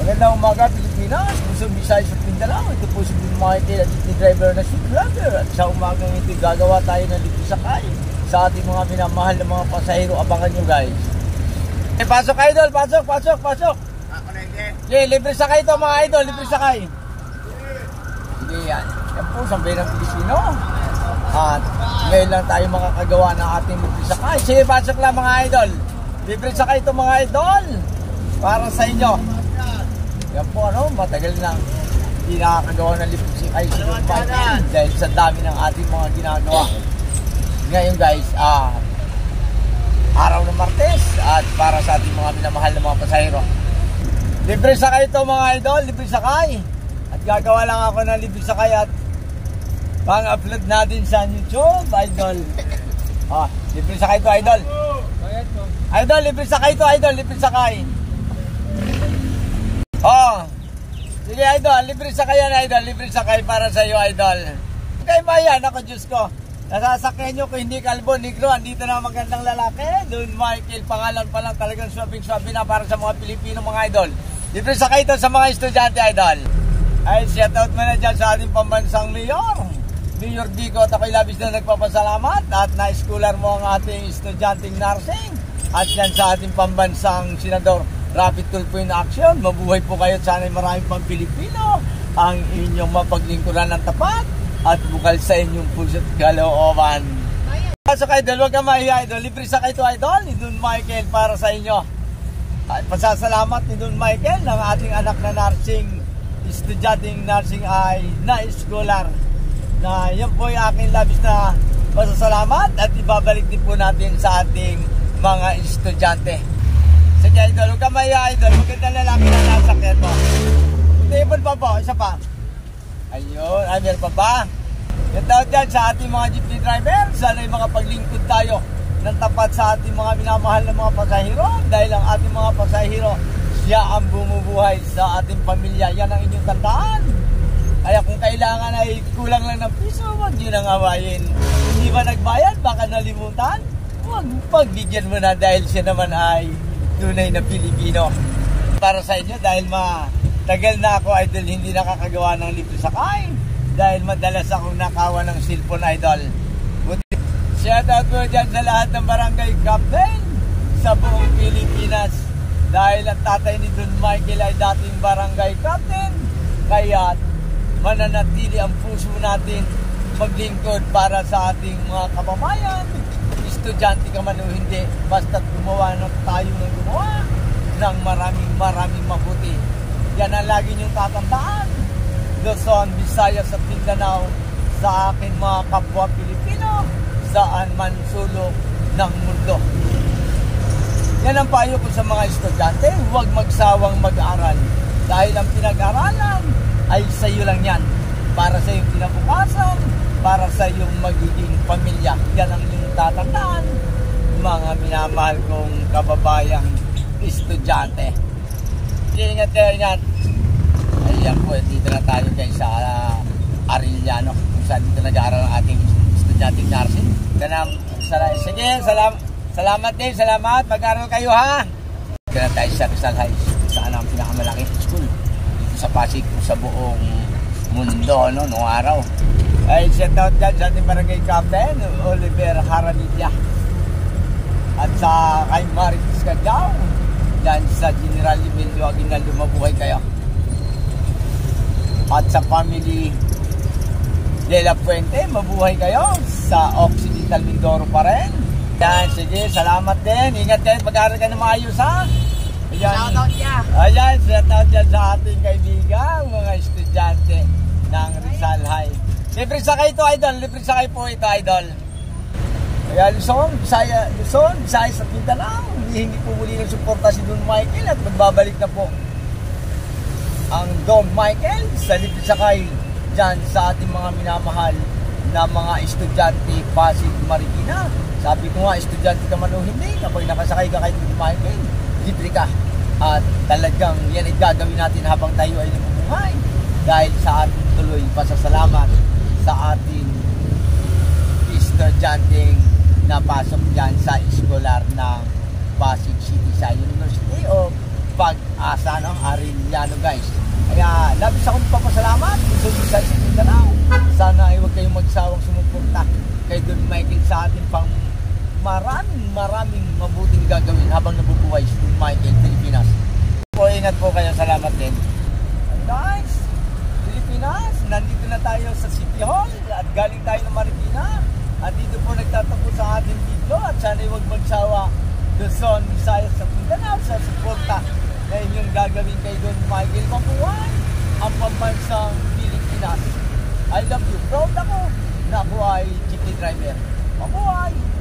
Magandang umaga, Pilipinas. Luzon, Visayas at Mindanao. Ito po si Bin Michael at jeepney driver na si Vlogger. At sa umagang ito, gagawa tayo ng libre sakay sa ating mga minamahal na mga pasahero. Abangan nyo, guys. Pasok, idol! Pasok! Ako na hindi. Okay, libre sakay ito, mga idol. Libre sakay. Sige, yan. Yan po, sabi ng Pilipino. At ngayon lang tayo makakagawa ng ating libre sakay. Sige, pasok lang, mga idol. Libre sakay ito, mga idol. Para sa inyo. Yan po, matagal nang hindi nakakagawa ng libre sakay si Don Michael dahil sa dami ng ating mga ginagawa. Ngayon, guys, araw ng Martes at para sa ating mga minamahal na mga pasahero. Libre sakay ito, mga idol, libre sakay. At gagawa lang ako ng libre sakay at pang-upload natin sa YouTube, idol. Libre sakay ito, idol. Idol, libre sakay ito, idol, libre sakay. Sige, idol, libre sakay yan, idol, libre sakay para sa iyo, idol. Okay ba yan? Ako, Diyos ko. Nasasakyan nyo kung hindi kalbo, negro, andito na magandang lalaki. Don Michael, pangalan pa lang talagang swabing-swabi na para sa mga Pilipino, mga idol. Libre sakay ito sa mga estudyante, idol. Ay, shoutout mo na dyan sa ating pambansang mayor. Mayor Dico, at ako'y labis na nagpapasalamat at na-schoolar mo ang ating estudyanteng nursing. At yan sa ating pambansang senador, Rapid Tulfo in Action. Mabuhay po kayo at sana'y maraming pang Pilipino ang inyong mapaglingkuran ng tapat at bukal sa inyong puso't kalooban. Pasok, idol, huwag ka mahiya, idol. Libre sakay ito, idol, ni Don Michael para sa inyo. At pasasalamat ni Don Michael ng ating anak na nursing, estudyanteng nursing ay na-scholar. Na yan po yung aking labis na pasasalamat at ibabalik din po natin sa ating mga estudyante. Sige, idol, huwag ka mahiya, idol. Magandang lalaki na nasakyan mo. Table pa po, isa pa. Ayun, meron pa ba? Ganda dyan sa ating mga jeepney driver. Sana'y makapaglingkod tayo ng tapat sa ating mga minamahal na mga pasahero. Dahil ang ating mga pasahero, siya ang bumubuhay sa ating pamilya. Yan ang inyong tandaan. Kaya kung kailangan ay kulang lang ng piso, huwag nyo nang awayin. Hindi ba nagbayad? Baka nalimutan? Huwag pagbigyan mo na dahil siya naman ay tunay na Pilipino. Para sa inyo, dahil tagal na ako, idol, hindi nakakagawa ng libre sakay. Dahil madalas akong nakawa ng cellphone, idol. Shoutout po dyan sa lahat ng barangay captain sa buong Pilipinas. Dahil ang tatay ni Don Michael ay dating barangay captain. Kaya mananatili ang puso natin maglingkod para sa ating mga kababayan. Estudyante ka man o hindi, basta't gumawa tayo ng gumawa ng maraming mabuti. Yan ang lagi niyong tatandaan. Luzon, Visayas at Mindanao sa akin mga kapwa Pilipino saan man sulok ng mundo. Yan ang payo ko sa mga estudyante, huwag magsawang mag-aral. Dahil ang pinag-aralan ay sa iyo lang yan. Para sa iyong kinabukasan, para sa iyong magiging pamilya. Yan ang inyong tatandaan, mga minamahal kong kababayang estudyante. Ingat kayo yan. Ayan po, dito na tayo guys sa Arellano, kung saan dito nag-aaral ang ating estudyanteng nursing. Sige, salamat din, salamat. Mag-aaral kayo, ha? Dito na tayo sa Rizal High, saan ang pinakamalaking school dito sa Pasig, sa buong mundo, noong araw. Ay, shout out dyan sa ating barangay captain, Oliver Haranilla. At sa kay Marites Cagao, dyan sa General Emilio Aguinaldo, mabuhay kayo. At sa family De La Fuente, mabuhay kayo. Sa Occidental Mindoro pa rin. Yan, sige, salamat din. Ingat kayo, mag-aaral ka na maayos, ha? Ayan, shoutout niya. Ayan, shoutout dyan sa ating kaibigan, mga estudyante ng Rizal High. Libre sakay ito, idol. Libre sakay po ito, idol. Kaya Luzon, Visayas at Mindanao, hindi po muli ng suporta si Don Michael at magbabalik na po ang Don Michael sa libre sakay dyan sa ating mga minamahal na mga estudyante Pasig, Marikina. Sabi ko nga, estudyante ka man o hindi, kapag nakasakay ka kay Don Michael, libre ka. At talagang yan ay gagawin natin habang tayo ay nabubuhay dahil sa ating tuloy pasasalamat sa ating estudyanteng napasok dyan sa eskolar ng Pasig City sa University of Pag-asa, no? Arellano, guys. Kaya labis akong papasalamat sa Visayas at Mindanao. Sana ay huwag kayong magsawang sumuporta kay Don Michael sa ating pang maraming mabuting gagawin habang nabubuhay si Don Michael, Pilipinas. Po, ingat po kayo. Salamat din. And guys, Pilipinas, nandito na tayo sa City Hall at galing tayo ng Marikina. At dito po nagtatapos sa ating video at sana ay huwag magsawa Luzon, Visayas at Mindanao sa suporta na inyong gagawin kay Don Michael. Mabuhay ang pambansang Pilipinas. I love you. Proud ako na ako ay jeepney driver. Mabuhay!